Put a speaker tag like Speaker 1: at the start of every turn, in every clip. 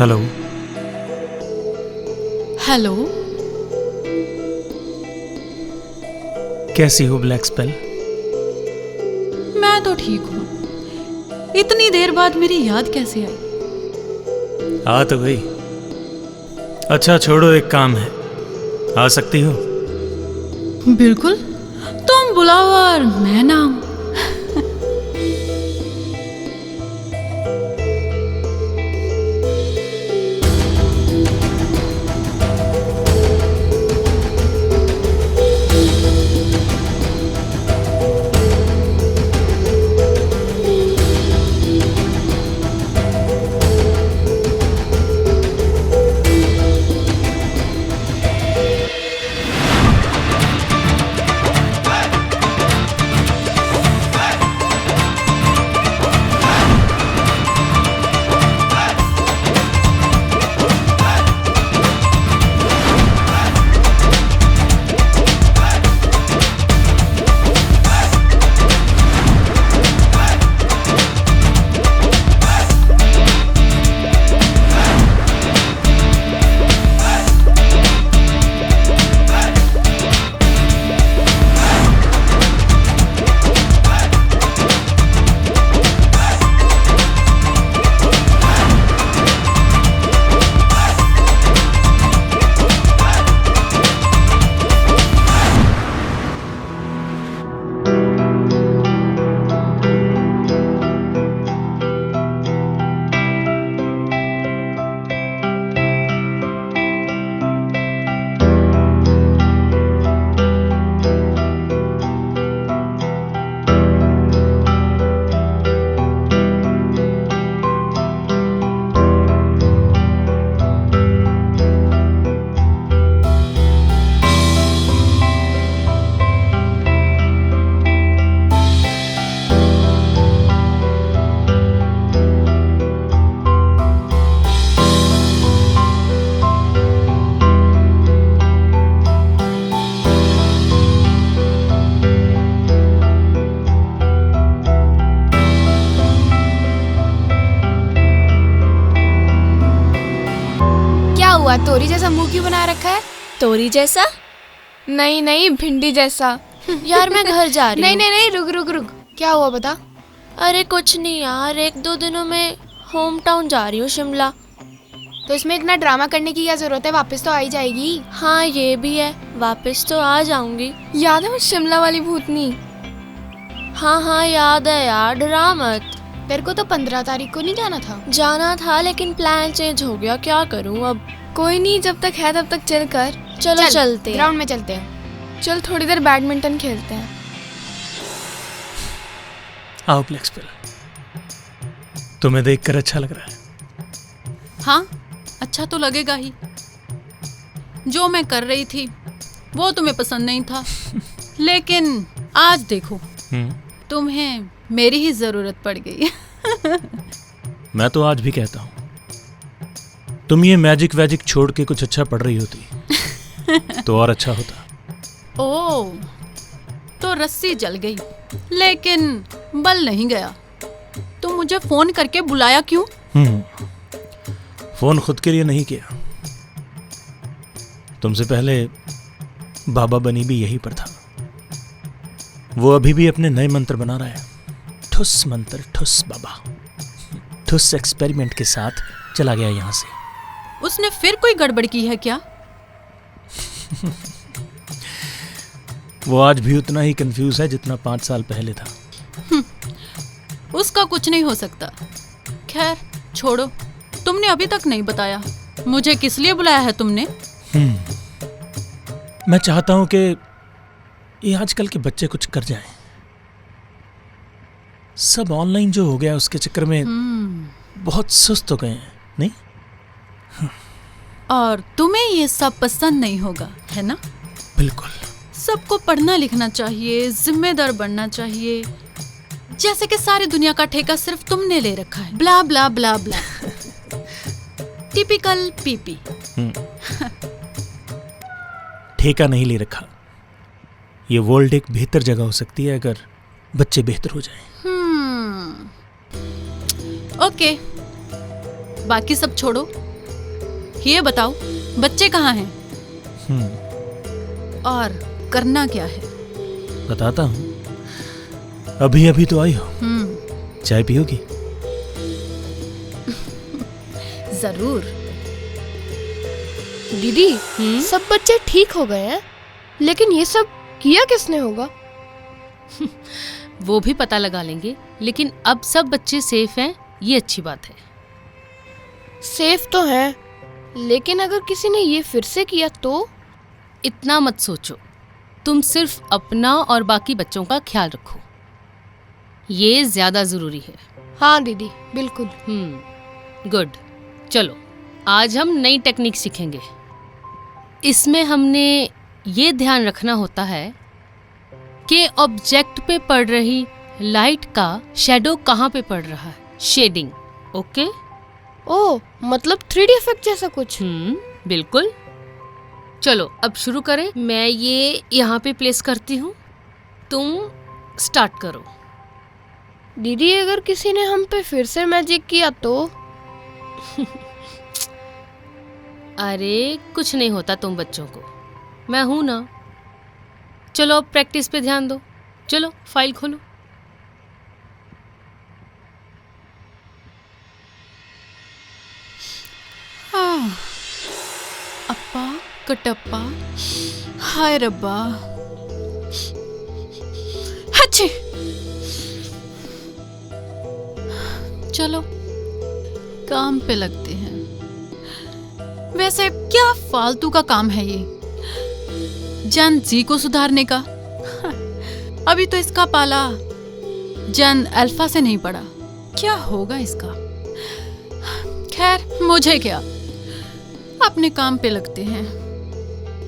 Speaker 1: Hello.
Speaker 2: Hello.
Speaker 1: कैसी हो black spell?
Speaker 2: मैं तो ठीक हूँ। इतनी देर बाद मेरी याद कैसे आई?
Speaker 1: आ तो गई। अच्छा छोड़ो, एक काम है, आ सकती हो?
Speaker 2: बिल्कुल, तुम बुलाओ और मैं ना आऊं।
Speaker 3: तोरी जैसा मुंह क्यों बना रखा है?
Speaker 4: तोरी जैसा?
Speaker 3: नहीं, भिंडी जैसा।
Speaker 4: यार मैं घर जा रही हूँ।
Speaker 3: नहीं, रुक। क्या हुआ बता?
Speaker 4: अरे कुछ नहीं यार, 1-2 दिनों में होम टाउन जा रही हूँ, शिमला।
Speaker 3: तो इसमें इतना ड्रामा करने की क्या जरूरत है? वापस तो आ ही जाएगी।
Speaker 4: हाँ ये भी है, वापस तो आ जाऊंगी।
Speaker 3: याद है वो शिमला वाली भूतनी?
Speaker 4: हाँ याद है यार, डरा मत।
Speaker 3: तेरे को तो 15 तारीख को नहीं जाना था?
Speaker 4: जाना था लेकिन प्लान चेंज हो गया, क्या करूँ अब।
Speaker 3: कोई नहीं, जब तक है तब तक चिल कर।
Speaker 4: चलो चलते हैं।
Speaker 3: ग्राउंड में चलते हैं। चल थोड़ी देर बैडमिंटन खेलते हैं।
Speaker 1: आओ ब्लैक स्पेल, तुम्हें देखकर अच्छा लग रहा है।
Speaker 2: हाँ, अच्छा तो लगेगा ही। जो मैं कर रही थी वो तुम्हें पसंद नहीं था, लेकिन आज देखो तुम्हें मेरी ही जरूरत पड़ गई।
Speaker 1: मैं तो आज भी कहता हूँ, तुम ये मैजिक वैजिक छोड़ के कुछ अच्छा पढ़ रही होती तो और अच्छा होता।
Speaker 2: ओह, तो रस्सी जल गई लेकिन बल नहीं गया। तुम मुझे फोन करके बुलाया क्यों?
Speaker 1: फोन खुद के लिए नहीं किया, तुमसे पहले बाबा बनी भी यहीं पर था। वो अभी भी अपने नए मंत्र बना रहा है। ठुस मंत्र ठुस बाबा, ठुस एक्सपेरिमेंट के साथ चला गया यहां से।
Speaker 2: उसने फिर कोई गड़बड़ की है क्या?
Speaker 1: वो आज भी उतना ही कंफ्यूज है जितना 5 साल पहले था।
Speaker 2: उसका कुछ नहीं हो सकता। खैर छोड़ो, तुमने अभी तक नहीं बताया मुझे किस लिए बुलाया है तुमने?
Speaker 1: मैं चाहता हूं कि ये आजकल के बच्चे कुछ कर जाएं। सब ऑनलाइन जो हो गया उसके चक्कर में बहुत सुस्त हो गए हैं, नहीं?
Speaker 2: और तुम्हें ये सब पसंद नहीं होगा, है ना?
Speaker 1: बिल्कुल।
Speaker 2: सबको पढ़ना लिखना चाहिए, जिम्मेदार बनना चाहिए, जैसे कि सारी दुनिया का ठेका सिर्फ तुमने ले रखा है। Blah blah blah blah. Typical पीपी।
Speaker 1: ठेका नहीं ले रखा। ये वर्ल्ड एक बेहतर जगह हो सकती है अगर बच्चे बेहतर हो जाएं।
Speaker 2: ओके, बाकी सब छोड़ो, ये बताओ बच्चे कहाँ हैं
Speaker 1: हम्म,
Speaker 2: और करना क्या है?
Speaker 1: बताता हूँ। अभी अभी तो आई हो, चाय पियोगी?
Speaker 2: जरूर।
Speaker 3: दीदी सब बच्चे ठीक हो गए हैं, लेकिन ये सब किया किसने होगा?
Speaker 5: वो भी पता लगा लेंगे, लेकिन अब सब बच्चे सेफ हैं, ये अच्छी बात है।
Speaker 3: सेफ तो है, लेकिन अगर किसी ने ये फिर से किया तो?
Speaker 5: इतना मत सोचो, तुम सिर्फ अपना और बाकी बच्चों का ख्याल रखो, ये ज्यादा जरूरी है।
Speaker 3: हाँ दीदी, बिल्कुल।
Speaker 5: गुड। चलो आज हम नई टेक्निक सीखेंगे। इसमें हमने ये ध्यान रखना होता है कि ऑब्जेक्ट पे पड़ रही लाइट का शैडो कहाँ पे पड़ रहा है, शेडिंग। ओके?
Speaker 3: ओह, मतलब 3D इफेक्ट जैसा कुछ?
Speaker 5: बिल्कुल। चलो अब शुरू करें। मैं ये यहाँ पे प्लेस करती हूँ, तुम स्टार्ट करो।
Speaker 3: दीदी अगर किसी ने हम पे फिर से मैजिक किया तो?
Speaker 5: अरे कुछ नहीं होता तुम बच्चों को, मैं हूं ना। चलो अब प्रैक्टिस पे ध्यान दो। चलो फाइल खोलो।
Speaker 2: अप्पा कटप्पा, हाय रब्बा, हच्छी। चलो काम पे लगते हैं। वैसे क्या फालतू का काम है ये, जन जी को सुधारने का। अभी तो इसका पाला जन अल्फा से नहीं पड़ा, क्या होगा इसका। खैर मुझे क्या, अपने काम पे लगते हैं।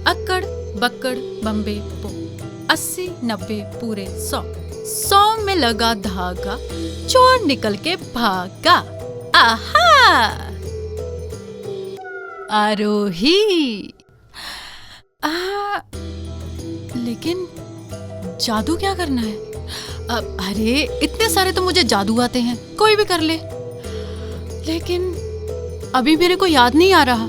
Speaker 2: अक्कड़ बक्कड़ बम्बे पो, 80 90 पूरे 100 में लगा धागा, चोर निकल के भागा। आहा, आरोही। लेकिन जादू क्या करना है? अरे इतने सारे तो मुझे जादू आते हैं, कोई भी कर ले, लेकिन अभी मेरे को याद नहीं आ रहा।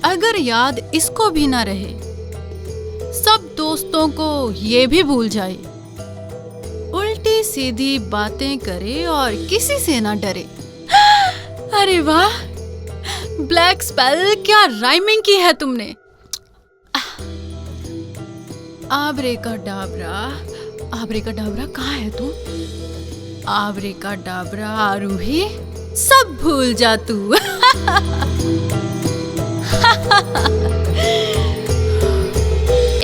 Speaker 2: अगर याद इसको भी ना रहे, सब दोस्तों को ये भी भूल जाए, उल्टी सीधी बातें करे और किसी से ना डरे। अरे वाह, ब्लैक स्पेल, क्या राइमिंग की है तुमने। आबरे का डाबरा, आबरे का डाबरा कहाँ है तू? आबरे का डाबरा आरूही, सब भूल जा तू।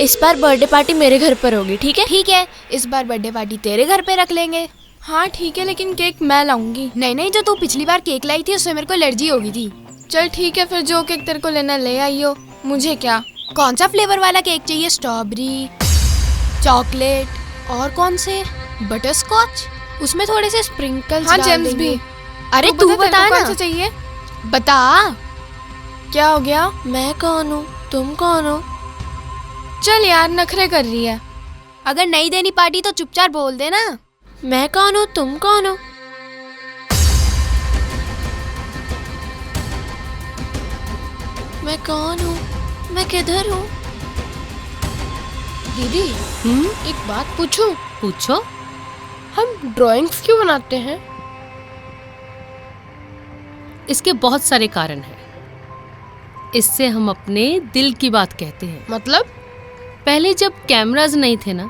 Speaker 4: इस बार बर्थडे पार्टी मेरे घर पर होगी, ठीक है?
Speaker 3: ठीक है, इस बार बर्थडे पार्टी तेरे घर पे रख लेंगे। हाँ ठीक है, लेकिन केक मैं लाऊंगी। नहीं नहीं, जो तू पिछली बार केक लाई थी उससे मेरे को एलर्जी हो गई थी। चल ठीक है, फिर जो केक तेरे को लेना ले आइयो। मुझे क्या? कौन सा फ्लेवर वाला केक चाहिए? स्ट्रॉबेरी, चॉकलेट और कौन से? बटर स्कॉच, उसमें थोड़े से स्प्रिंकल्स। हाँ जेम्स भी। अरे तू बता ना, कौन सा चाहिए? बता। क्या हो गया?
Speaker 4: मैं कौन हूँ, तुम कौन हो?
Speaker 3: चल यार, नखरे कर रही है। अगर नहीं देनी पार्टी तो चुपचाप बोल देना।
Speaker 4: मैं कौन हूँ, तुम कौन हो? मैं कौन हूँ, मैं किधर हूँ?
Speaker 3: दीदी एक बात पूछूं?
Speaker 5: पूछो।
Speaker 3: हम ड्राइंग्स क्यों बनाते हैं?
Speaker 5: इसके बहुत सारे कारण हैं। इससे हम अपने दिल की बात कहते हैं।
Speaker 3: मतलब?
Speaker 5: पहले जब कैमराज नहीं थे ना,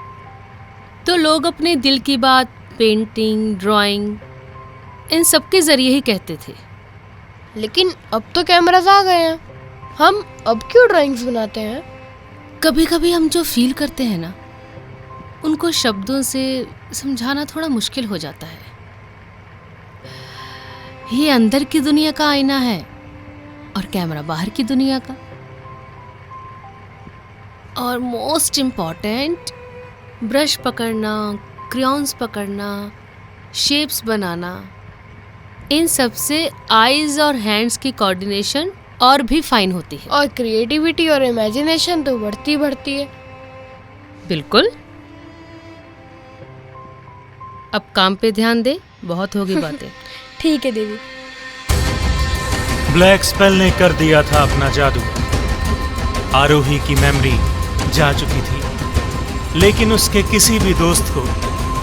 Speaker 5: तो लोग अपने दिल की बात पेंटिंग, ड्राइंग, इन सब के जरिए ही कहते थे।
Speaker 3: लेकिन अब तो कैमराज आ गए हैं, हम अब क्यों ड्राइंग्स बनाते हैं?
Speaker 5: कभी कभी हम जो फील करते हैं ना, उनको शब्दों से समझाना थोड़ा मुश्किल हो जाता है। ये अंदर की दुनिया का आईना है और कैमरा बाहर की दुनिया का। और मोस्ट इम्पॉर्टेंट, ब्रश पकड़ना, क्रेयॉन्स पकड़ना, शेप्स बनाना, इन सब से आईज और हैंड्स की कोऑर्डिनेशन और भी फाइन होती है।
Speaker 3: और क्रिएटिविटी और इमेजिनेशन तो बढ़ती बढ़ती है।
Speaker 5: बिल्कुल। अब काम पे ध्यान दे। बहुत होगी बातें।
Speaker 3: ठीक है दीदी।
Speaker 1: ब्लैक स्पेल ने कर दिया था अपना जादू। आरोही की मेमोरी जा चुकी थी, लेकिन उसके किसी भी दोस्त को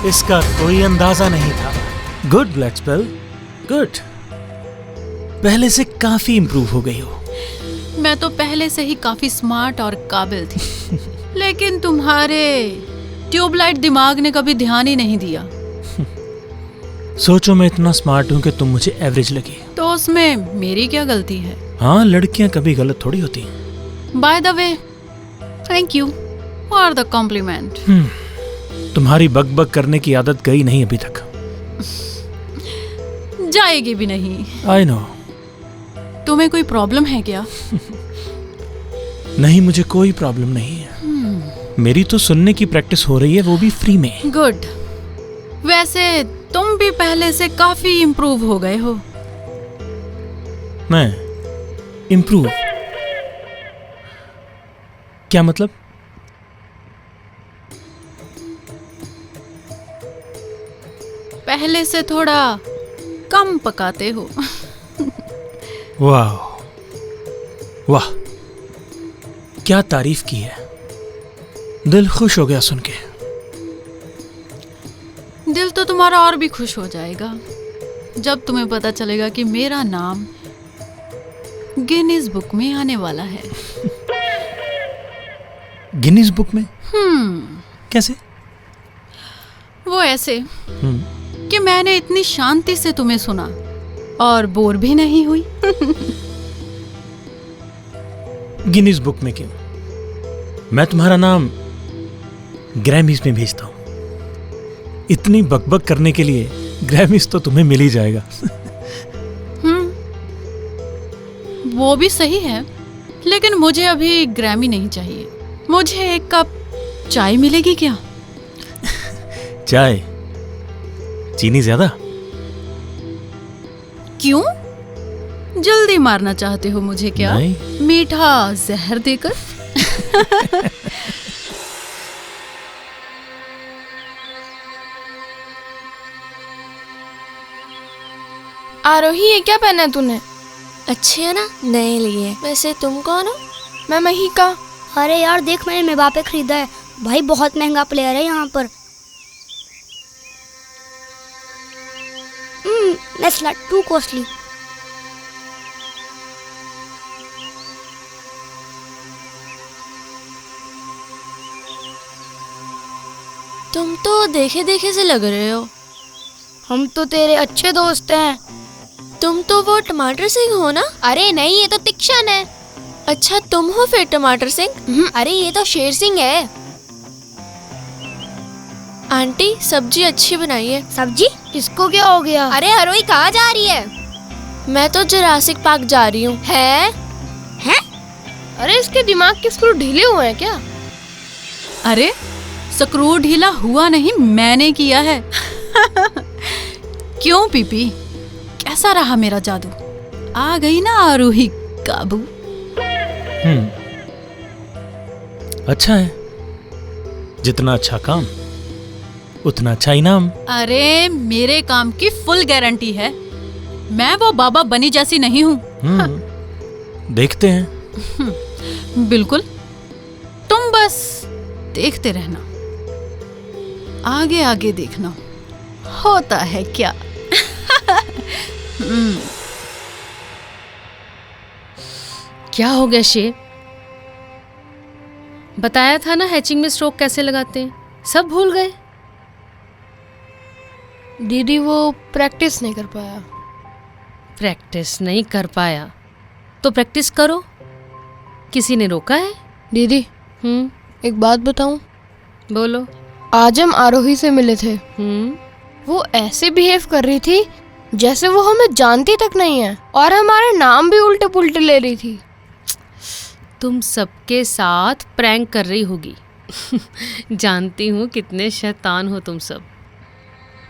Speaker 1: इसका कोई अंदाजा नहीं था। Good black spell, good. पहले से काफी इंप्रूव हो गई हो।
Speaker 2: मैं तो पहले से ही काफी स्मार्ट और काबिल थी, लेकिन तुम्हारे ट्यूबलाइट दिमाग ने कभी ध्यान ही नहीं दिया।
Speaker 1: सोचो मैं इतना स्मार्ट हूं कि तुम मुझे एवरेज लगी।
Speaker 2: तो उसमें मेरी क्या गलती है?
Speaker 1: हाँ, लड़कियां कभी गलत थोड़ी होती हैं।
Speaker 2: By the way, thank you for the compliment.
Speaker 1: तुम्हारी बकबक करने की आदत गई नहीं अभी तक।
Speaker 2: जाएगी भी नहीं।
Speaker 1: I know.
Speaker 2: तुम्हें कोई प्रॉब्लम है क्या?
Speaker 1: नहीं, मुझे कोई प्रॉब्लम नहीं है। मेरी तो सुनने की प्रैक्टिस हो रही है, वो भी फ्री में।
Speaker 2: गुड। वैसे तुम भी पहले से काफी इम्प्रूव हो गए हो।
Speaker 1: मैं इम्प्रूव? क्या मतलब?
Speaker 2: पहले से थोड़ा कम पकाते हो।
Speaker 1: वाह वाह, क्या तारीफ की है। दिल खुश हो गया सुन के।
Speaker 2: दिल तो तुम्हारा और भी खुश हो जाएगा जब तुम्हें पता चलेगा कि मेरा नाम गिनीज बुक में आने वाला है।
Speaker 1: गिनीज बुक में? कैसे?
Speaker 2: वो ऐसे कि मैंने इतनी शांति से तुम्हें सुना और बोर भी नहीं हुई।
Speaker 1: गिनीज बुक में क्यों? मैं तुम्हारा नाम ग्रैमीज में भेजता हूं। इतनी बकबक करने के लिए ग्रैमीज तो तुम्हें मिल ही जाएगा।
Speaker 2: वो भी सही है, लेकिन मुझे अभी ग्रैमी नहीं चाहिए। मुझे एक कप चाय मिलेगी क्या?
Speaker 1: चाय? चीनी ज्यादा?
Speaker 2: क्यों? जल्दी मारना चाहते हो मुझे क्या?
Speaker 1: नहीं।
Speaker 2: मीठा जहर देकर?
Speaker 3: आरोही, ये क्या पहना है तूने?
Speaker 4: अच्छे है ना, नए लिए। वैसे तुम कौन हो?
Speaker 3: मैं महिका।
Speaker 6: अरे यार देख, मैंने मेबापे खरीदा है भाई, बहुत महंगा प्लेयर है यहाँ पर। Nasla to costly.
Speaker 4: तुम तो देखे देखे से लग रहे हो।
Speaker 6: हम तो तेरे अच्छे दोस्त हैं।
Speaker 4: तुम तो वो टमाटर सिंह हो ना?
Speaker 3: अरे नहीं, ये तो तिक्शन है।
Speaker 4: अच्छा, तुम हो फिर टमाटर सिंह?
Speaker 3: अरे ये तो शेर सिंह है।
Speaker 4: आंटी, सब्जी अच्छी बनाई है।
Speaker 6: सब्जी? इसको क्या हो गया?
Speaker 3: अरे आरोही कहाँ जा रही है?
Speaker 4: मैं तो जुरासिक पार्क जा रही हूँ।
Speaker 3: है?
Speaker 4: अरे इसके दिमाग के स्क्रू ढीले हुए हैं क्या?
Speaker 2: अरे स्क्रू ढीला हुआ नहीं, मैंने किया है। क्यों पीपी, कैसा रहा मेरा जादू? आ गई ना आरोही काबू?
Speaker 1: अच्छा है। जितना अच्छा काम उतना अच्छा इनाम।
Speaker 2: अरे मेरे काम की फुल गारंटी है। मैं वो बाबा बनी जैसी नहीं हूँ।
Speaker 1: देखते हैं।
Speaker 2: बिल्कुल, तुम बस देखते रहना, आगे आगे देखना होता है क्या।
Speaker 5: क्या हो गया शेर? बताया था ना हैचिंग में स्ट्रोक कैसे लगाते हैं, सब भूल गए।
Speaker 7: दीदी वो प्रैक्टिस नहीं कर पाया।
Speaker 5: प्रैक्टिस नहीं कर पाया तो प्रैक्टिस करो, किसी ने रोका है?
Speaker 7: दीदी एक बात बताऊं?
Speaker 5: बोलो।
Speaker 7: आज हम आरोही से मिले थे। वो ऐसे बिहेव कर रही थी जैसे वो हमें जानती तक नहीं है, और हमारे नाम भी उल्टे पुल्टे ले रही थी।
Speaker 5: तुम सबके साथ प्रैंक कर रही होगी। जानती हूँ कितने शैतान हो तुम सब।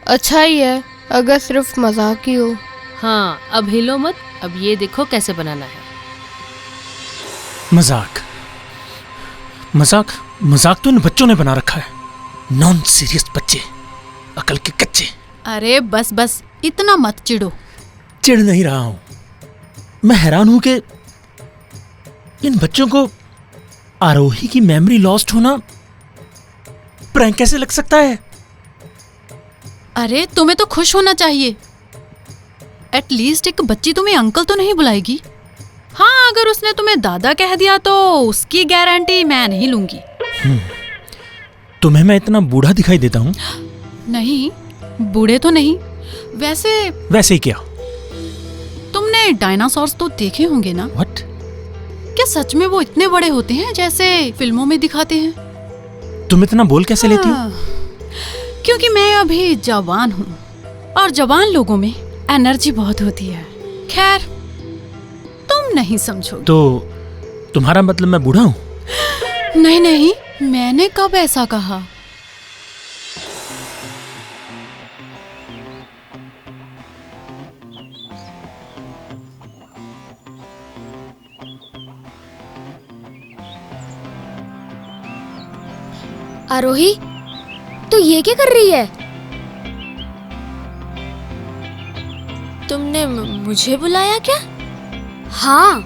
Speaker 7: अच्छा ही है अगर सिर्फ मजाक ही हो।
Speaker 5: हाँ, अब हिलो मत, अब ये देखो कैसे बनाना है।
Speaker 1: मजाक मजाक मजाक तो इन बच्चों ने बना रखा है। नॉन सीरियस बच्चे, अकल के कच्चे।
Speaker 2: अरे बस बस, इतना मत चिढ़ो।
Speaker 1: चिढ़ नहीं रहा हूं, मैं हैरान हूं कि इन बच्चों को आरोही की मेमोरी लॉस्ट होना प्रैंक कैसे लग सकता है।
Speaker 2: अरे तुम्हें तो खुश होना चाहिए, एटलीस्ट एक बच्ची तुम्हें अंकल तो नहीं बुलाएगी। हाँ, अगर उसने तुम्हें दादा कह दिया तो उसकी गारंटी मैं नहीं लूंगी।
Speaker 1: तुम्हें मैं इतना बूढ़ा दिखाई देता हूं?
Speaker 2: नहीं, बूढ़े तो नहीं। वैसे
Speaker 1: ही क्या?
Speaker 2: तुमने डायनासोर्स तो देखे होंगे ना?
Speaker 1: व्हाट?
Speaker 2: क्या सच में वो इतने बड़े होते हैं जैसे फिल्मों में दिखाते हैं?
Speaker 1: तुम इतना बोल कैसे लेती हो?
Speaker 2: क्योंकि मैं अभी जवान हूँ और जवान लोगों में एनर्जी बहुत होती है। खैर, तुम नहीं समझोगे।
Speaker 1: तो तुम्हारा मतलब मैं बूढ़ा हूँ?
Speaker 2: नहीं नहीं, मैंने कब ऐसा कहा?
Speaker 6: आरोही, तू ये क्या कर रही है?
Speaker 4: तुमने मुझे बुलाया क्या?
Speaker 6: हाँ,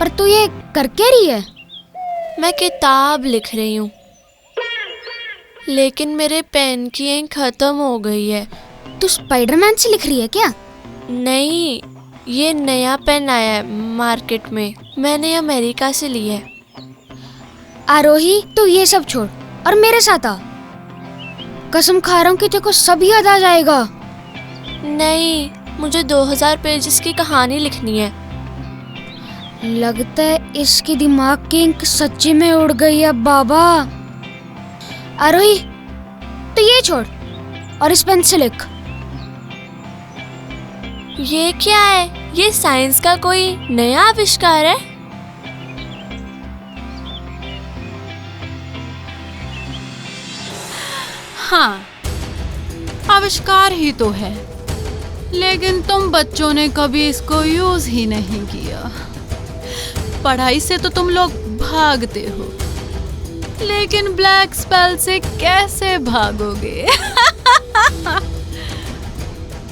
Speaker 6: पर तू ये कर क्या रही है?
Speaker 4: मैं किताब लिख रही हूँ, लेकिन मेरे पेन की इंक खत्म हो गई है।
Speaker 6: तू स्पाइडरमैन से लिख रही है क्या?
Speaker 4: नहीं, ये नया पेन आया है मार्केट में, मैंने अमेरिका से लिया है।
Speaker 6: आरोही, तू ये सब छोड़ और मेरे साथ आ। कसम खा रहा हूँ कि तेरे को सब याद आ जाएगा।
Speaker 4: नहीं, मुझे 2000 पेजेस की कहानी लिखनी है।
Speaker 6: लगता है इसके दिमाग की इंक सच्ची में उड़ गई है बाबा। आरोही, तो ये छोड़ और इस पेन से लिख।
Speaker 4: ये क्या है? ये साइंस का कोई नया आविष्कार है?
Speaker 2: हाँ, आविष्कार ही तो है, लेकिन तुम बच्चों ने कभी इसको यूज ही नहीं किया। पढ़ाई से तो तुम लोग भागते हो, लेकिन ब्लैक स्पेल से कैसे भागोगे?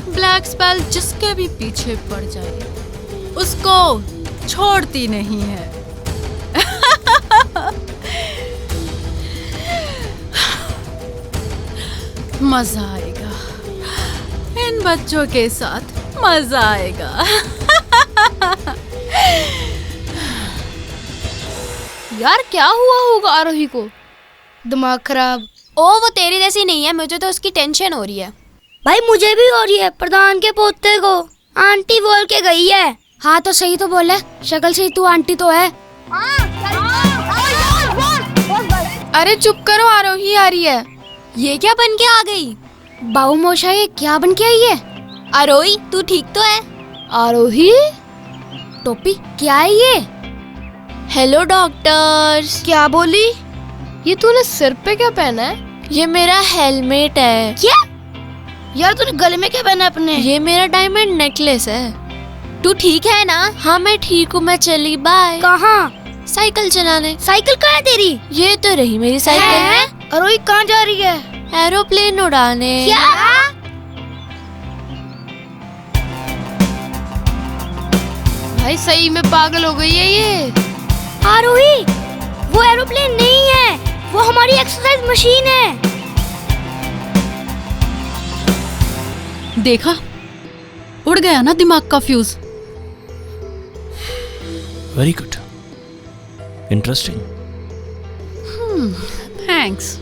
Speaker 2: ब्लैक स्पेल जिसके भी पीछे पड़ जाए उसको छोड़ती नहीं है। मजा आएगा, इन बच्चों के साथ मजा आएगा।
Speaker 7: यार क्या हुआ होगा आरोही को? दिमाग खराब?
Speaker 3: ओ, वो तेरी जैसी नहीं है, मुझे तो उसकी टेंशन हो रही है।
Speaker 6: भाई मुझे भी हो रही है। प्रधान के पोते को आंटी बोल के गई है। हाँ तो सही तो बोले, शक्ल से ही तू आंटी तो है।
Speaker 7: अरे चुप करो, आरोही आ रही है।
Speaker 3: ये क्या बन के आ गई?
Speaker 6: बाऊ मोशा, ये क्या बन के आई है?
Speaker 3: आरोही, तू ठीक तो है?
Speaker 7: आरोही,
Speaker 6: टोपी क्या है ये?
Speaker 4: Hello doctors.
Speaker 7: क्या बोली? ये तूने सिर पे क्या पहना है?
Speaker 4: ये मेरा हेलमेट है।
Speaker 6: क्या? यार तूने गले में क्या पहना अपने?
Speaker 4: ये मेरा डायमंड नेकलेस है।
Speaker 3: तू ठीक है ना?
Speaker 4: हाँ मैं ठीक हूँ, मैं चली, बाय।
Speaker 6: कहाँ?
Speaker 4: साइकिल चलाने।
Speaker 6: साइकिल कहाँ है तेरी?
Speaker 4: ये तो रही मेरी साइकिल।
Speaker 6: आरोही कहाँ जा रही है?
Speaker 4: एरोप्लेन उड़ाने।
Speaker 6: क्या?
Speaker 7: भाई सही में पागल हो गई है ये।
Speaker 6: आरोही, वो एरोप्लेन नहीं है, वो हमारी एक्सरसाइज मशीन है।
Speaker 2: देखा, उड़ गया ना दिमाग का fuse.
Speaker 1: Very good, interesting.
Speaker 2: Thanks.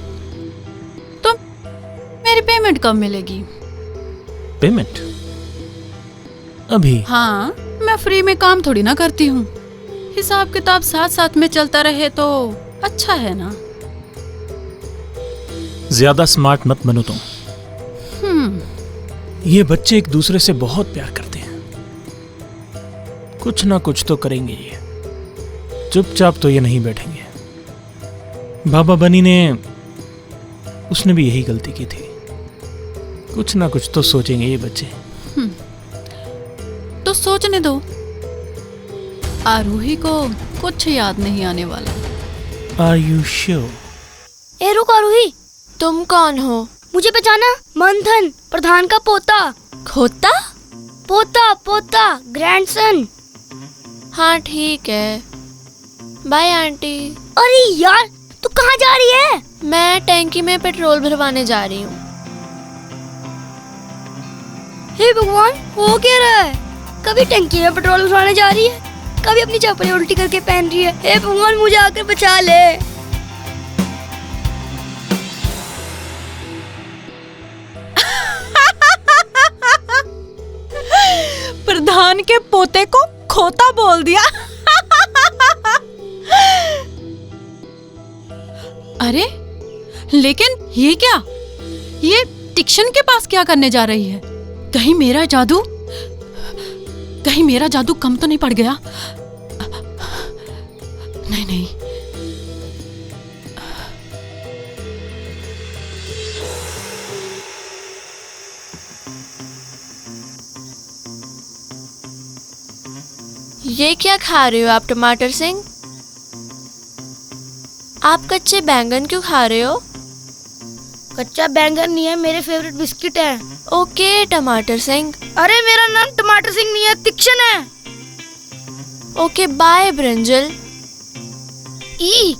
Speaker 2: तो मेरी पेमेंट कब मिलेगी?
Speaker 1: पेमेंट अभी?
Speaker 2: हाँ, मैं फ्री में काम थोड़ी ना करती हूँ। हिसाब किताब साथ साथ में चलता रहे तो अच्छा है ना।
Speaker 1: ज्यादा स्मार्ट मत बनो तुम। ये बच्चे एक दूसरे से बहुत प्यार करते हैं, कुछ ना कुछ तो करेंगे ये, चुपचाप तो ये नहीं बैठेंगे। बाबा बनी ने, उसने भी यही गलती की थी। कुछ ना कुछ तो सोचेंगे ये बच्चे।
Speaker 2: तो सोचने दो, आरोही को कुछ याद नहीं आने वाला।
Speaker 1: Are you sure?
Speaker 6: ए रुक आरोही,
Speaker 4: तुम कौन हो?
Speaker 6: मुझे पहचाना? मंथन, प्रधान का पोता।
Speaker 4: खोता?
Speaker 6: पोता पोता, ग्रैंडसन।
Speaker 4: हाँ ठीक है, बाय आंटी।
Speaker 6: अरे यार, तू कहाँ जा रही है?
Speaker 4: मैं टैंकी में पेट्रोल भरवाने जा रही हूँ।
Speaker 6: हे भगवान, वो क्या रहा है? कभी टंकी में पेट्रोल भरवाने जा रही है, कभी अपनी चप्पलें उल्टी करके पहन रही है। हे भगवान, मुझे आकर बचा ले।
Speaker 2: प्रधान के पोते को खोता बोल दिया। अरे लेकिन ये क्या? ये टिक्शन के पास क्या करने जा रही है? कहीं मेरा जादू कम तो नहीं पड़ गया? नहीं नहीं।
Speaker 4: ये क्या खा रहे हो आप टमाटर सिंह? आप कच्चे बैंगन क्यों खा रहे हो?
Speaker 6: कच्चा बैंगन नहीं है, मेरे फेवरेट बिस्किट है।
Speaker 4: ओके टमाटर सिंह।
Speaker 6: अरे मेरा नाम टमाटर सिंह नहीं है, तिक्शन है।
Speaker 4: Okay bye brinjal.
Speaker 6: ई,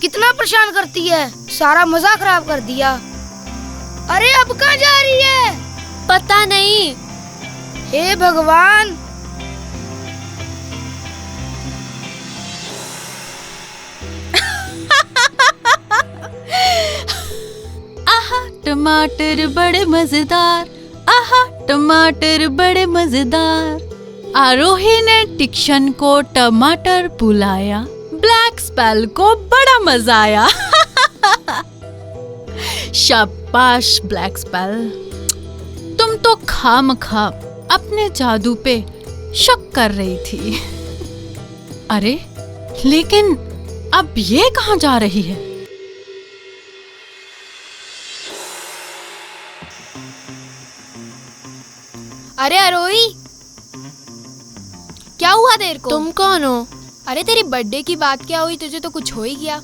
Speaker 6: कितना परेशान करती है, सारा मजा खराब कर दिया। अरे अब कहाँ जा रही है?
Speaker 4: पता नहीं।
Speaker 6: हे भगवान।
Speaker 2: टमाटर बड़े मजेदार, आहा टमाटर बड़े मजेदार। आरोही ने टिक्शन को टमाटर बुलाया, ब्लैक स्पेल को बड़ा मजा आया। शाबाश ब्लैक स्पेल, तुम तो खामखा अपने जादू पे शक कर रही थी। अरे लेकिन अब ये कहाँ जा रही है?
Speaker 3: अरे आरोही, क्या हुआ तेरे को?
Speaker 4: तुम कौन हो?
Speaker 3: अरे तेरी बर्थडे की बात क्या हुई? तुझे तो कुछ हो ही गया।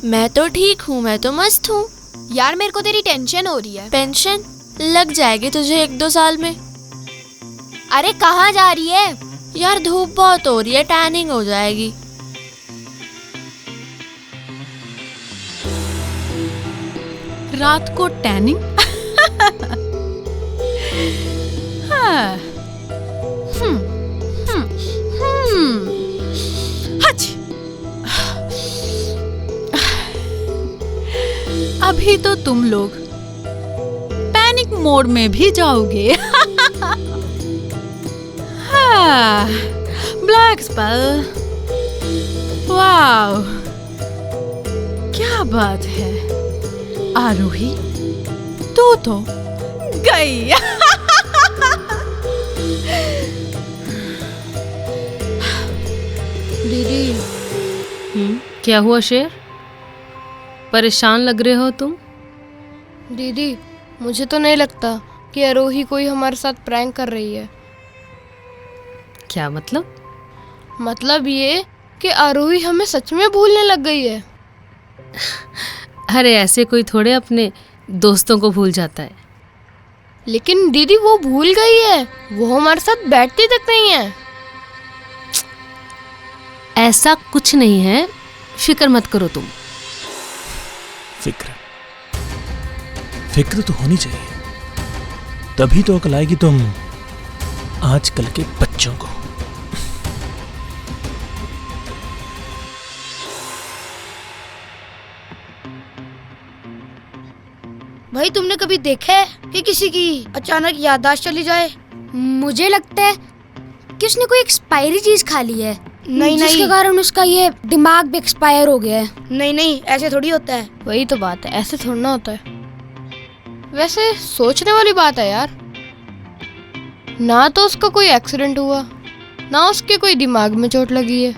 Speaker 4: मैं तो ठीक हूँ, मैं तो मस्त हूँ।
Speaker 3: यार मेरे को तेरी टेंशन हो रही है।
Speaker 4: पेंशन लग जाएगी तुझे 1-2 साल में।
Speaker 3: अरे कहाँ जा रही है?
Speaker 4: यार धूप बहुत हो रही है, टैनिंग हो जाएगी।
Speaker 2: रात को टैनिंग? हाँ। हच। अभी तो तुम लोग पैनिक मोड में भी जाओगे। हाँ, ब्लैक स्पेल, वाव, क्या बात है। आरोही, तू तो गई।
Speaker 7: दीदी,
Speaker 5: क्या हुआ शेर? परेशान लग रहे हो तुम?
Speaker 7: दीदी, मुझे तो नहीं लगता कि आरोही कोई हमारे साथ प्रैंक कर रही है।
Speaker 5: क्या मतलब?
Speaker 7: मतलब ये कि आरोही हमें सच में भूलने लग गई है।
Speaker 5: अरे ऐसे कोई थोड़े अपने दोस्तों को भूल जाता है।
Speaker 7: लेकिन दीदी वो भूल गई है, वो हमारे साथ बैठती तक नहीं है।
Speaker 5: ऐसा कुछ नहीं है, फिक्र मत करो तुम।
Speaker 1: फिक्र तो होनी चाहिए, तभी तो अकल आएगी तुम आजकल के बच्चों को।
Speaker 6: भाई तुमने कभी देखा है कि किसी की अचानक याददाश्त चली जाए? मुझे लगता है कि उसने कोई एक्सपायरी चीज खा ली है।
Speaker 3: नहीं
Speaker 6: जिसके
Speaker 3: नहीं
Speaker 6: कारण उसका ये दिमाग भी एक्सपायर हो गया है।
Speaker 3: नहीं नहीं, ऐसे थोड़ी होता है।
Speaker 7: वही तो बात है, ऐसे थोड़ा ना होता है। वैसे सोचने वाली बात है यार, ना तो उसका कोई एक्सीडेंट हुआ, ना उसके कोई दिमाग में चोट लगी है,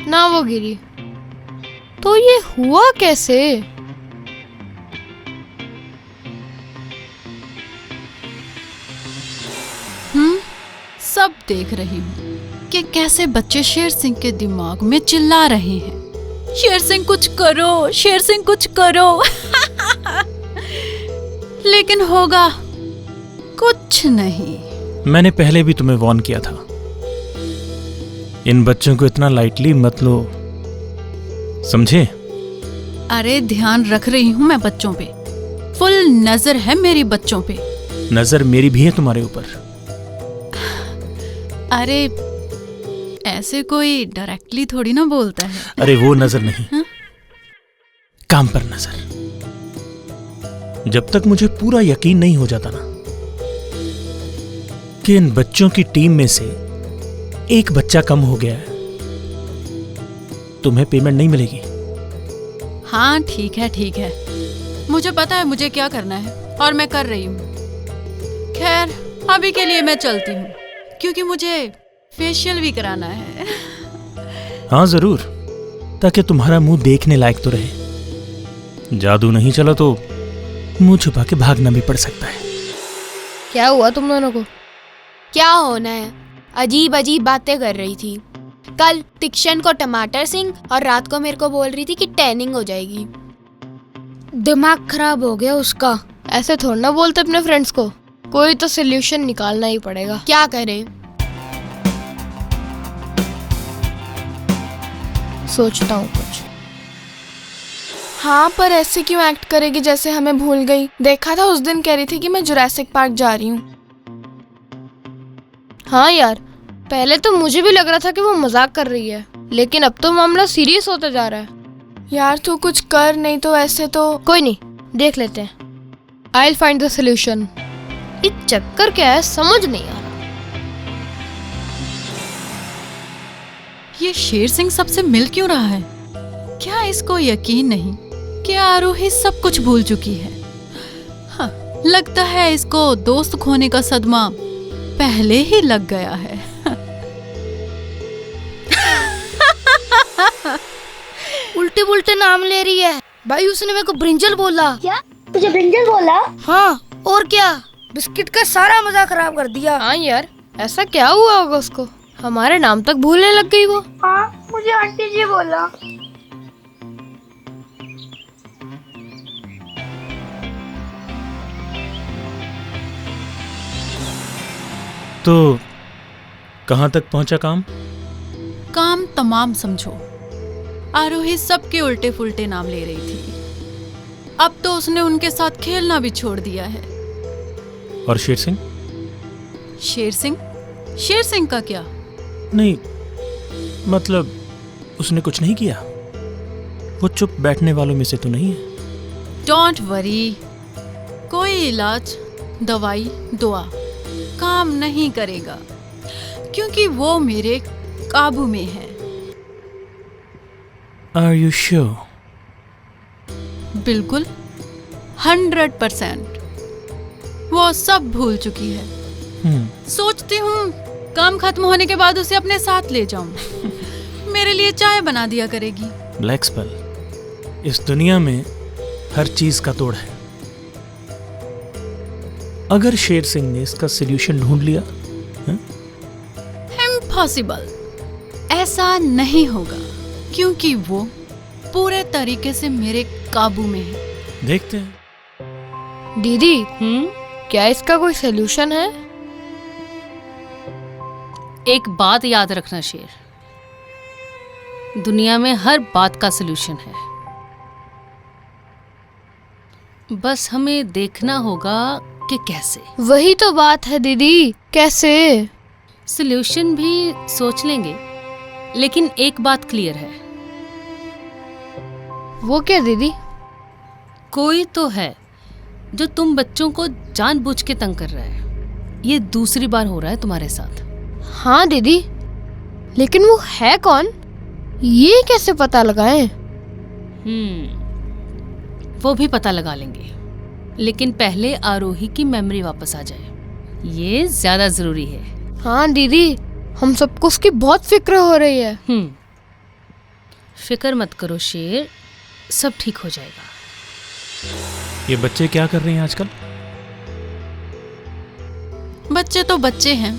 Speaker 7: ना वो गिरी, तो ये हुआ कैसे?
Speaker 2: सब देख रही हूँ कि कैसे बच्चे शेर सिंह के दिमाग में चिल्ला रहे हैं, शेर सिंह कुछ करो, शेर सिंह कुछ करो। लेकिन होगा कुछ नहीं।
Speaker 1: मैंने पहले भी तुम्हें वॉर्न किया था, इन बच्चों को इतना लाइटली मत लो, समझे?
Speaker 2: अरे ध्यान रख रही हूँ मैं बच्चों पे, फुल नजर है मेरी बच्चों पे।
Speaker 1: नजर मेरी भी है तुम्हारे ऊपर।
Speaker 2: अरे ऐसे कोई डायरेक्टली थोड़ी ना बोलता है।
Speaker 1: अरे वो नजर नहीं, काम पर नजर। जब तक मुझे पूरा यकीन नहीं हो जाता ना कि इन बच्चों की टीम में से एक बच्चा कम हो गया है, तुम्हें पेमेंट नहीं मिलेगी।
Speaker 2: हाँ ठीक है, मुझे पता है मुझे क्या करना है और मैं कर रही हूँ। खैर अभी के लिए मैं चलती हूँ क्योंकि मुझे फेशियल भी कराना है।
Speaker 1: हाँ जरूर, ताकि तुम्हारा मुंह देखने लायक तो रहे। जादू नहीं चला तो मुंह छुपा के भागना भी पड़ सकता है।
Speaker 7: क्या हुआ तुम दोनों को?
Speaker 3: क्या होना है, अजीब अजीब बातें कर रही थी। कल तीक्षण को टमाटर सिंह और रात को मेरे को बोल रही थी कि टैनिंग हो जाएगी।
Speaker 6: दिमाग खराब हो गया उसका।
Speaker 7: ऐसे थोड़ा ना बोलते अपने फ्रेंड्स को, कोई तो सोल्यूशन निकालना ही पड़ेगा।
Speaker 3: क्या करें?
Speaker 7: सोचता हूँ कुछ।
Speaker 3: हाँ पर ऐसे क्यों एक्ट करेगी जैसे हमें भूल गई? देखा था उस दिन कह रही थी कि मैं जुरासिक पार्क जा रही हूँ।
Speaker 7: हाँ यार, पहले तो मुझे भी लग रहा था कि वो मजाक कर रही है, लेकिन अब तो मामला सीरियस होता जा रहा है।
Speaker 3: यार तू कुछ कर, नहीं तो ऐसे तो।
Speaker 7: कोई नहीं, देख लेते हैं। I'll find the solution। ये चक्कर क्या है समझ नहीं आ रहा।
Speaker 2: ये शेर सिंह सबसे मिल क्यों रहा है? क्या इसको यकीन नहीं कि आरोही सब कुछ भूल चुकी है? हाँ, लगता है इसको दोस्त खोने का सदमा पहले ही लग गया है।
Speaker 6: उल्टे पुल्टे नाम ले रही है भाई। उसने मेरे को ब्रिंजल बोला।
Speaker 8: क्या तुझे ब्रिंजल बोला?
Speaker 6: हाँ और क्या, बिस्किट का सारा मजा खराब कर दिया।
Speaker 7: हाँ यार, ऐसा क्या हुआ होगा उसको? हमारे नाम तक भूलने लग गई वो।
Speaker 8: हाँ मुझे आंटी जी बोला।
Speaker 1: तो कहां तक पहुंचा काम?
Speaker 2: काम तमाम समझो। आरोही सबके उल्टे फुल्टे नाम ले रही थी, अब तो उसने उनके साथ खेलना भी छोड़ दिया है।
Speaker 1: और शेर सिंह?
Speaker 2: शेर सिंह? शेर सिंह का क्या?
Speaker 1: नहीं मतलब उसने कुछ नहीं किया, वो चुप बैठने वालों में से तो नहीं है।
Speaker 2: डोंट वरी, कोई इलाज दवाई दुआ काम नहीं करेगा क्योंकि वो मेरे काबू में है।
Speaker 1: Are you sure?
Speaker 2: बिल्कुल 100%। वो सब भूल चुकी है। सोचती हूँ काम खत्म होने के बाद उसे अपने साथ ले जाऊं। मेरे लिए चाय बना दिया करेगी।
Speaker 1: ब्लैक स्पेल, इस दुनिया में हर चीज का तोड़ है। अगर शेर सिंह ने इसका सॉल्यूशन ढूंढ लिया?
Speaker 2: इम्पॉसिबल, ऐसा नहीं होगा क्योंकि वो पूरे तरीके से मेरे काबू में है।
Speaker 1: देखते हैं।
Speaker 7: दीदी, क्या इसका कोई सलूशन है?
Speaker 5: एक बात याद रखना शेर, दुनिया में हर बात का सलूशन है, बस हमें देखना होगा कि कैसे।
Speaker 7: वही तो बात है दीदी, कैसे?
Speaker 5: सलूशन भी सोच लेंगे, लेकिन एक बात क्लियर है।
Speaker 7: वो क्या दीदी?
Speaker 5: कोई तो है जो तुम बच्चों को जानबूझ के तंग कर रहा है। ये दूसरी बार हो रहा है तुम्हारे साथ।
Speaker 7: हाँ दीदी, लेकिन वो है कौन, ये कैसे पता लगाएं?
Speaker 5: वो भी पता लगा लेंगे, लेकिन पहले आरोही की मेमोरी वापस आ जाए, ये ज्यादा जरूरी है।
Speaker 7: हाँ दीदी, हम सबको उसकी बहुत फिक्र हो रही है।
Speaker 5: फिक्र मत करो शेर, सब ठीक हो जाएगा।
Speaker 1: ये बच्चे क्या कर रहे हैं आजकल?
Speaker 2: बच्चे तो बच्चे हैं,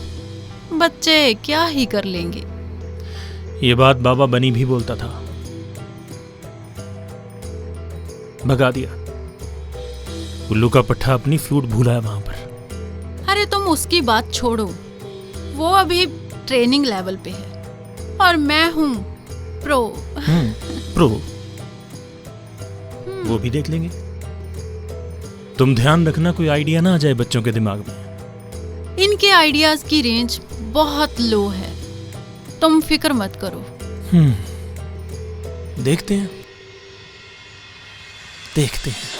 Speaker 2: बच्चे क्या ही कर लेंगे।
Speaker 1: ये बात बाबा बनी भी बोलता था, भगा दिया। उल्लू का पट्टा अपनी फ्लूट भूला है वहां पर।
Speaker 2: अरे तुम उसकी बात छोड़ो, वो अभी ट्रेनिंग लेवल पे है और मैं हूँ प्रो।
Speaker 1: प्रो वो भी देख लेंगे। तुम ध्यान रखना कोई आइडिया ना आ जाए बच्चों के दिमाग में।
Speaker 2: इनके आइडियाज की रेंज बहुत लो है, तुम फिक्र मत करो।
Speaker 1: देखते हैं देखते हैं।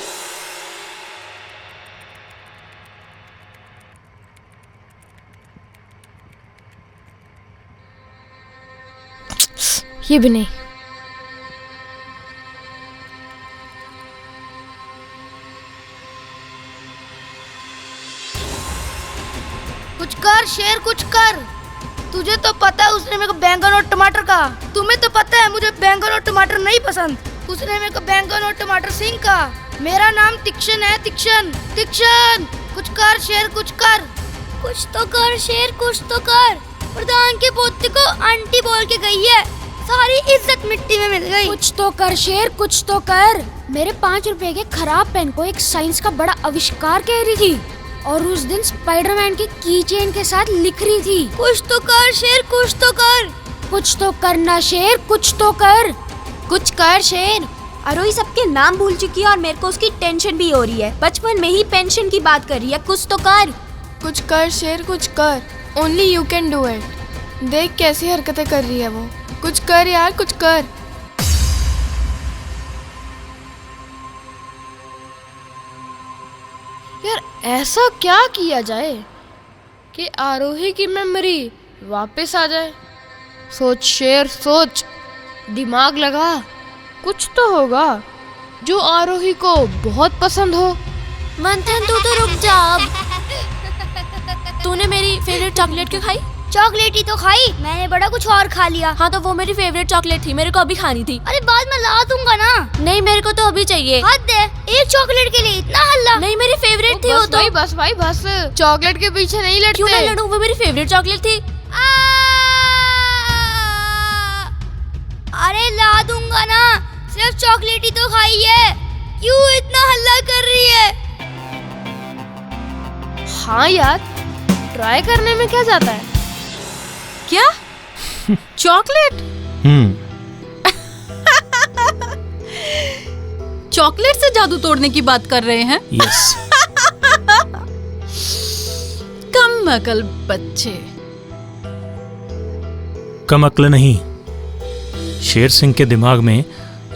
Speaker 7: ये भी नहीं।
Speaker 6: कुछ कर शेर, कुछ कर। तुझे तो पता है उसने मेरे को बैंगन और टमाटर कहा। तुम्हें तो पता है मुझे बैंगन और टमाटर नहीं पसंद। उसने मेरे को बैंगन और टमाटर सिंह कहा। मेरा नाम तीक्ष्ण है, तीक्ष्ण तीक्ष्ण। कुछ कर शेर, कुछ कर। कुछ तो कर शेर, कुछ तो कर। प्रधान के पोते को आंटी बोल के गई है, सारी इज्जत मिट्टी में मिल गई।
Speaker 9: कुछ तो कर शेर, कुछ तो कर। मेरे 5 रुपए के खराब पेन को एक साइंस का बड़ा आविष्कार कह रही थी और उस दिन स्पाइडरमैन की की चेन के साथ लिख रही थी।
Speaker 6: कुछ तो कर शेर, कुछ तो कर।
Speaker 9: कुछ तो करना शेर, कुछ तो कर।
Speaker 3: कुछ कर शेर। अरोही सबके नाम भूल चुकी है और मेरे को उसकी टेंशन भी हो रही है। बचपन में ही पेंशन की बात कर रही है। कुछ तो कर।
Speaker 7: कुछ कर शेर, कुछ कर। Only you can do it. देख कैसी हरकतें कर रही है वो। कुछ कर यार, कुछ कर। यार ऐसा क्या किया जाए कि आरोही की मेमोरी वापस आ जाए। सोच शेर, सोच, दिमाग लगा। कुछ तो होगा जो आरोही को बहुत पसंद हो।
Speaker 4: मंथन तू तो रुक जा अब। तूने मेरी फेवरेट चॉकलेट क्यों खाई?
Speaker 6: चॉकलेट ही तो खाई, मैंने बड़ा कुछ और खा लिया।
Speaker 4: हाँ तो वो मेरी फेवरेट चॉकलेट थी, मेरे को अभी खानी थी।
Speaker 6: अरे बाद में ला दूंगा ना।
Speaker 4: नहीं मेरे को तो अभी चाहिए।
Speaker 6: हद है, एक चॉकलेट के लिए इतना हल्ला।
Speaker 4: नहीं मेरी फेवरेट थी वो तो।
Speaker 7: बस भाई बस, चॉकलेट के पीछे नहीं लड़ते।
Speaker 4: क्यों ना लड़ूं, वो मेरी फेवरेट चॉकलेट थी।
Speaker 6: अरे ला दूंगा ना, सिर्फ चॉकलेट ही तो खाई है, क्यों इतना हल्ला कर रही है?
Speaker 7: हाँ यार, ट्राई करने में क्या जाता है।
Speaker 2: क्या चॉकलेट? चॉकलेट से जादू तोड़ने की बात कर रहे हैं?
Speaker 1: यस।
Speaker 2: कम अकल बच्चे।
Speaker 1: कम अक्ल नहीं, शेर सिंह के दिमाग में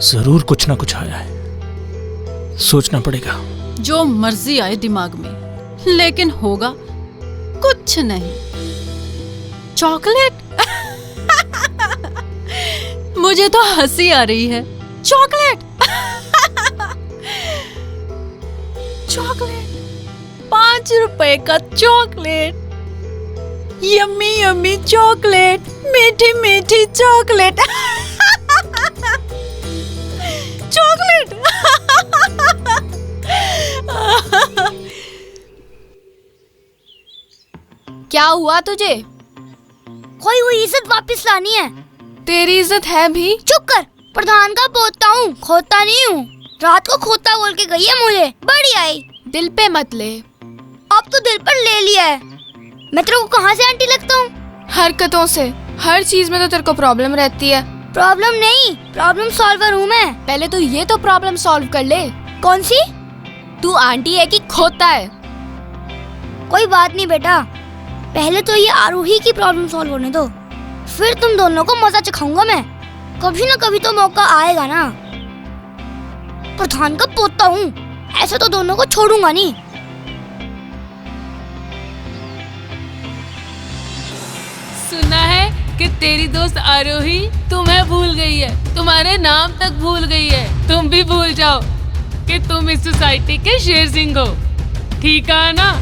Speaker 1: जरूर कुछ ना कुछ आया है। सोचना पड़ेगा।
Speaker 2: जो मर्जी आए दिमाग में, लेकिन होगा कुछ नहीं। चॉकलेट? मुझे तो हंसी आ रही है। चॉकलेट चॉकलेट, 5 रुपए का चॉकलेट, यम्मी यम्मी चॉकलेट, मीठी मीठी चॉकलेट। चॉकलेट।
Speaker 3: क्या हुआ तुझे?
Speaker 6: खोई हुई इज्जत वापस लानी है।
Speaker 7: तेरी इज्जत है भी।
Speaker 6: चुप कर, प्रधान का पोता हूँ, खोता नहीं हूँ। रात को खोता बोल के गई है मुझे, बड़ी आई।
Speaker 3: दिल पे मत ले।
Speaker 6: अब तो दिल पर ले लिया है। मैं तेरे को कहाँ से आंटी लगता हूँ?
Speaker 7: हरकतों से, हर चीज में तो तेरे को प्रॉब्लम रहती है।
Speaker 6: प्रॉब्लम नहीं, प्रॉब्लम सॉल्वर हूँ मैं।
Speaker 3: पहले तो ये तो प्रॉब्लम सॉल्व कर ले।
Speaker 6: कौन सी?
Speaker 3: तू आंटी है कि खोता है?
Speaker 6: कोई बात नहीं बेटा, पहले तो ये आरोही की प्रॉब्लम सॉल्व होने दो, फिर तुम दोनों को मजा चखाऊंगा मैं। कभी ना कभी तो मौका आएगा ना। प्रधान का पोता हूँ, ऐसे तो दोनों को छोड़ूंगा नहीं।
Speaker 5: सुना है कि तेरी दोस्त आरोही तुम्हें भूल गई है, तुम्हारे नाम तक भूल गई है। तुम भी भूल जाओ कि तुम इस सोसाइटी के शेर सिंह हो, ठीक है ना?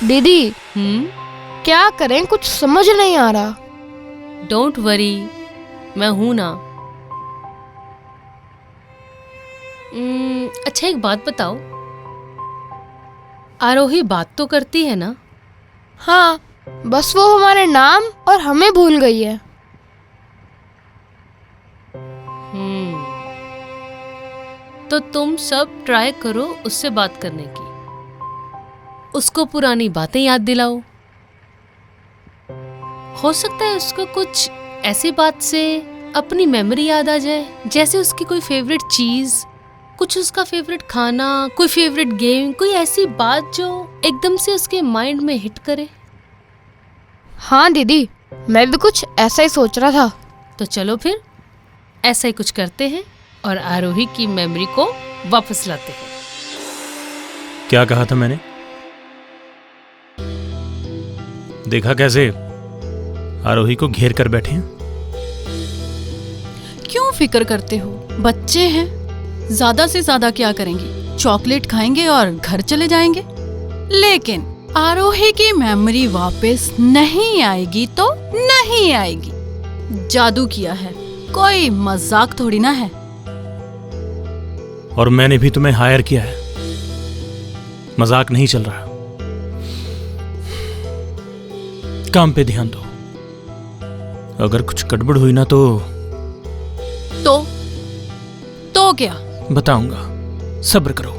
Speaker 7: दीदी क्या करें, कुछ समझ नहीं आ रहा।
Speaker 5: डोंट वरी, मैं हूं ना। अच्छा एक बात बताओ, आरोही बात तो करती है ना?
Speaker 7: हाँ, बस वो हमारे नाम और हमें भूल गई है।
Speaker 5: तो तुम सब ट्राई करो उससे बात करने की, उसको पुरानी बातें याद दिलाओ। हो सकता है उसको कुछ ऐसी बात से अपनी मेमोरी याद आ जाए, जैसे उसकी कोई फेवरेट चीज, कुछ उसका फेवरेट खाना, कोई फेवरेट गेम, कोई ऐसी बात जो एकदम से उसके माइंड में हिट करे।
Speaker 7: हाँ दीदी, मैं भी कुछ ऐसा ही सोच रहा था।
Speaker 5: तो चलो फिर ऐसा ही कुछ करते हैं और आरोही की मेमोरी को वापस लाते हैं।
Speaker 1: क्या कहा था मैंने? देखा कैसे आरोही को घेर कर बैठे हैं।
Speaker 2: क्यों फिक्र करते हो? बच्चे हैं, ज्यादा से ज्यादा क्या करेंगे? चॉकलेट खाएंगे और घर चले जाएंगे। लेकिन आरोही की मेमोरी वापस नहीं आएगी तो नहीं आएगी। जादू किया है, कोई मजाक थोड़ी ना है।
Speaker 1: और मैंने भी तुम्हें हायर किया है, मजाक नहीं चल रहा। काम पे ध्यान दो, अगर कुछ गड़बड़ हुई ना तो
Speaker 2: क्या
Speaker 1: बताऊंगा, सब्र करो।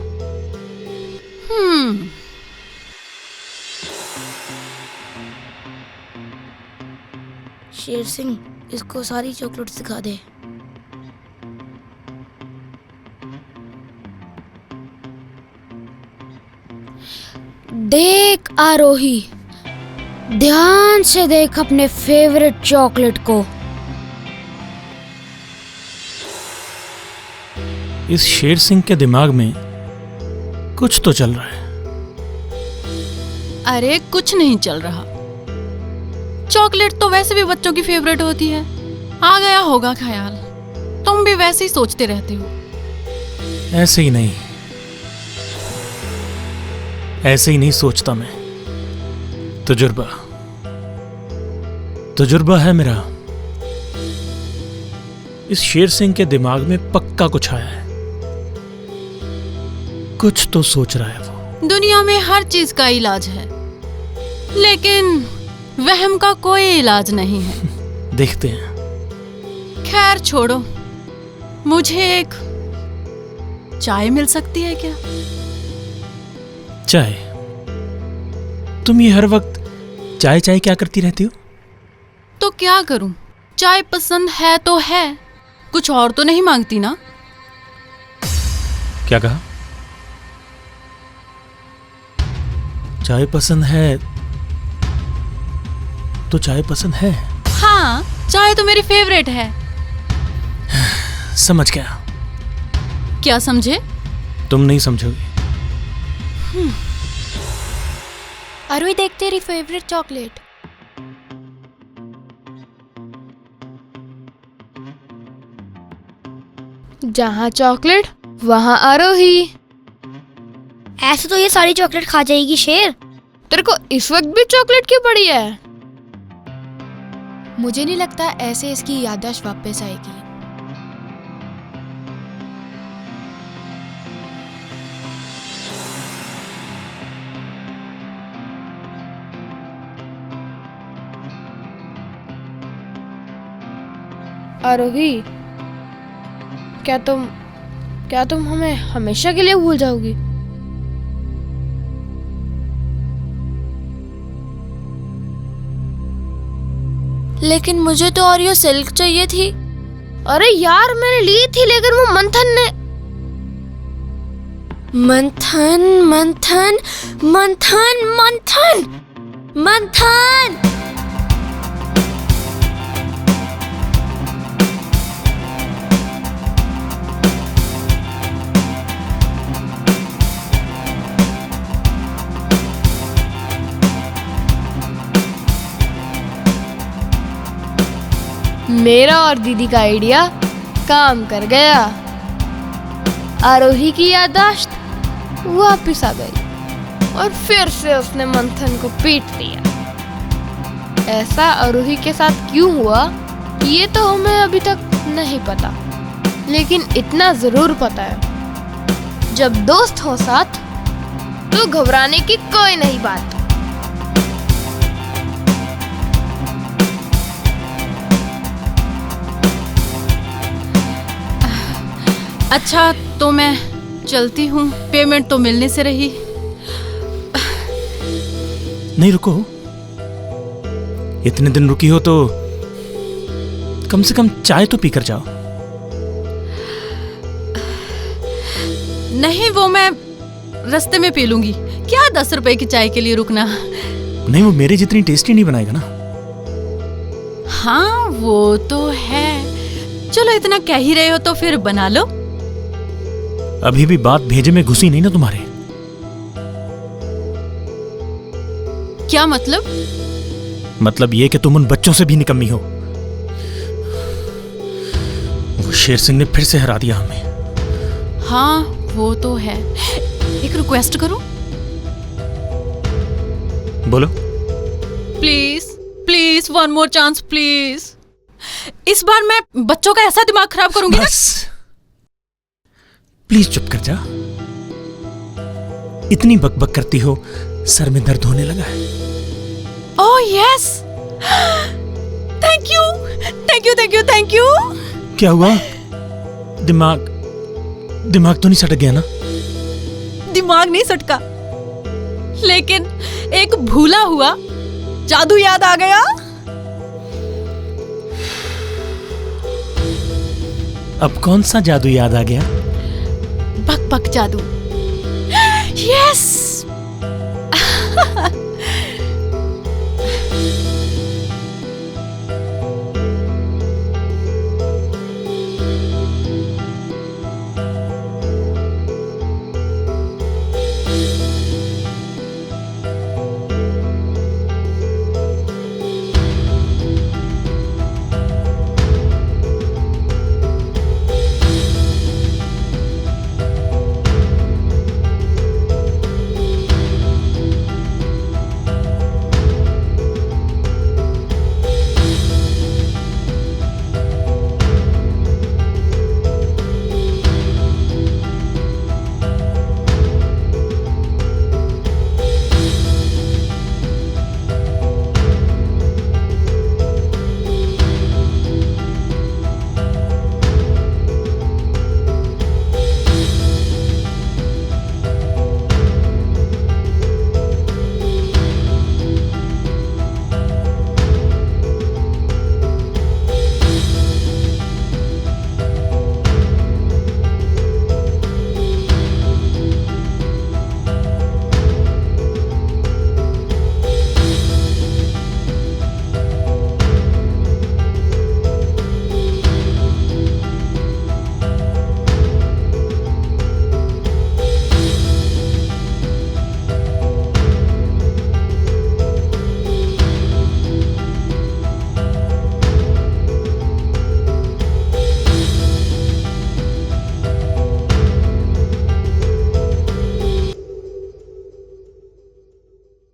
Speaker 6: शेर सिंह, इसको सारी चॉकलेट सिखा दे।
Speaker 9: देख आरोही, ध्यान से देख अपने फेवरेट चॉकलेट को।
Speaker 1: इस शेर सिंह के दिमाग में कुछ तो चल रहा है।
Speaker 2: अरे कुछ नहीं चल रहा। चॉकलेट तो वैसे भी बच्चों की फेवरेट होती है। आ गया होगा ख्याल। तुम भी वैसे ही सोचते रहते हो।
Speaker 1: ऐसे ही नहीं, ऐसे ही नहीं सोचता मैं। तजुर्बा है मेरा। इस शेर सिंह के दिमाग में पक्का कुछ आया है, कुछ तो सोच रहा है वो।
Speaker 2: दुनिया में हर चीज का इलाज है, लेकिन वहम का कोई इलाज नहीं है।
Speaker 1: देखते हैं।
Speaker 2: खैर छोड़ो, मुझे एक चाय मिल सकती है क्या?
Speaker 1: चाय? तुम ये हर वक्त चाय चाय क्या करती रहती हो?
Speaker 2: तो क्या करूं, चाय पसंद है तो है, कुछ और तो नहीं मांगती ना।
Speaker 1: क्या कहा? चाय पसंद है तो चाय पसंद है।
Speaker 2: हाँ, चाय तो मेरी फेवरेट है।
Speaker 1: समझ गया।
Speaker 2: क्या समझे?
Speaker 1: तुम नहीं समझोगे।
Speaker 4: आरोही देख तेरी फेवरेट चॉकलेट।
Speaker 7: जहाँ चॉकलेट वहाँ आरोही।
Speaker 8: ऐसे तो ये सारी चॉकलेट खा जाएगी शेर।
Speaker 7: तेरे को इस वक्त भी चॉकलेट क्यों पड़ी है?
Speaker 3: मुझे नहीं लगता ऐसे इसकी याददाश्त वापस आएगी।
Speaker 7: आरोही, क्या तुम हमें हमेशा के लिए भूल जाओगी?
Speaker 4: लेकिन मुझे तो ओरियो सिल्क चाहिए थी।
Speaker 7: अरे यार, मैंने ली थी, लेकिन वो मंथन ने।
Speaker 4: मंथन मंथन मंथन मंथन मंथन।
Speaker 7: मेरा और दीदी का आइडिया काम कर गया। आरोही की याददाश्त वापिस आ गई और फिर से उसने मंथन को पीट दिया। ऐसा आरोही के साथ क्यों हुआ ये तो हमें अभी तक नहीं पता, लेकिन इतना जरूर पता है जब दोस्त हो साथ तो घबराने की कोई नहीं बात।
Speaker 2: अच्छा तो मैं चलती हूँ, पेमेंट तो मिलने से रही।
Speaker 1: नहीं रुको, इतने दिन रुकी हो तो कम से कम चाय तो पीकर जाओ।
Speaker 2: नहीं, वो मैं रास्ते में पी लूंगी। क्या 10 रुपए की चाय के लिए रुकना।
Speaker 1: नहीं, वो मेरे जितनी टेस्टी नहीं बनाएगा ना।
Speaker 2: हाँ वो तो है। चलो इतना कह ही रहे हो तो फिर बना लो।
Speaker 1: अभी भी बात भेजे में घुसी नहीं ना तुम्हारे?
Speaker 2: क्या मतलब?
Speaker 1: मतलब ये कि तुम उन बच्चों से भी निकम्मी हो। वो शेर सिंह ने फिर से हरा दिया हमें।
Speaker 2: हाँ वो तो है। एक रिक्वेस्ट करूं?
Speaker 1: बोलो।
Speaker 2: Please please, one more chance please. इस बार मैं बच्चों का ऐसा दिमाग खराब करूंगी ना।
Speaker 1: बस प्लीज चुप कर जा। इतनी बकबक करती हो, सर में दर्द होने लगा है।
Speaker 2: Oh yes, thank you thank you thank you thank you.
Speaker 1: क्या हुआ? दिमाग तो नहीं सटक गया ना?
Speaker 2: दिमाग नहीं सटका, लेकिन एक भूला हुआ जादू याद आ गया।
Speaker 1: अब कौन सा जादू याद आ गया?
Speaker 2: बक बक जादू। यस